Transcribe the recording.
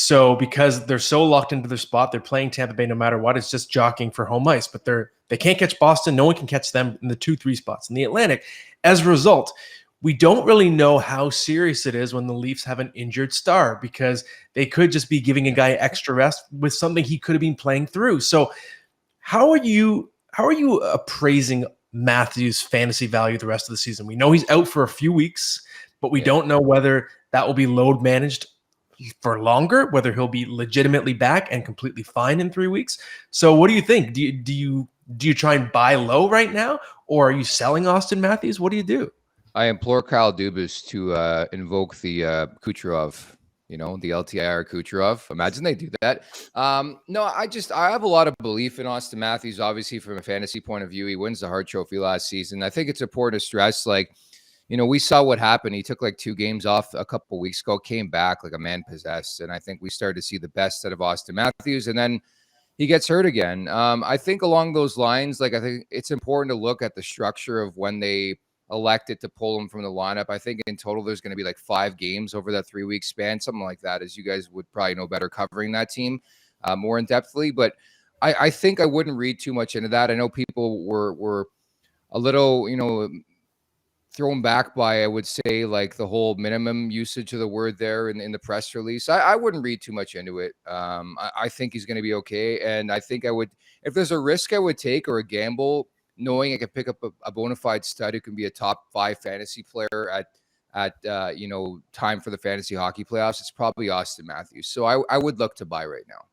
So because they're so locked into their spot, they're playing Tampa Bay no matter what. It's just jockeying for home ice, but they can't catch Boston. No one can catch them in the 2-3 spots in the Atlantic. As a result, we don't really know how serious it is when the Leafs have an injured star, because they could just be giving a guy extra rest with something he could have been playing through. So how are you appraising Matthews' fantasy value the rest of the season? We know he's out for a few weeks, but we don't know whether that will be load managed for longer, whether he'll be legitimately back and completely fine in 3 weeks. So what do you think? Do you try and buy low right now, or are you selling Auston Matthews? What do you do? I implore Kyle Dubas to invoke the Kucherov, the LTIR Kucherov. Imagine they do that. No, I have a lot of belief in Auston Matthews. Obviously, from a fantasy point of view, he wins the Hart Trophy last season. I think it's important to stress, we saw what happened. He took 2 games off a couple of weeks ago, came back like a man possessed. And I think we started to see the best out of Auston Matthews. And then he gets hurt again. I think along those lines, I think it's important to look at the structure of when they elected to pull him from the lineup. I think in total, there's going to be 5 games over that 3-week span, something like that, as you guys would probably know better covering that team more in-depthly. But I think I wouldn't read too much into that. I know people were a little, thrown back by, I would say, the whole minimum usage of the word there in the press release. I wouldn't read too much into it. I think he's going to be okay. And I think if there's a risk I would take or a gamble, knowing I could pick up a bona fide stud who can be a top 5 fantasy player at time for the fantasy hockey playoffs, it's probably Auston Matthews. So I would look to buy right now.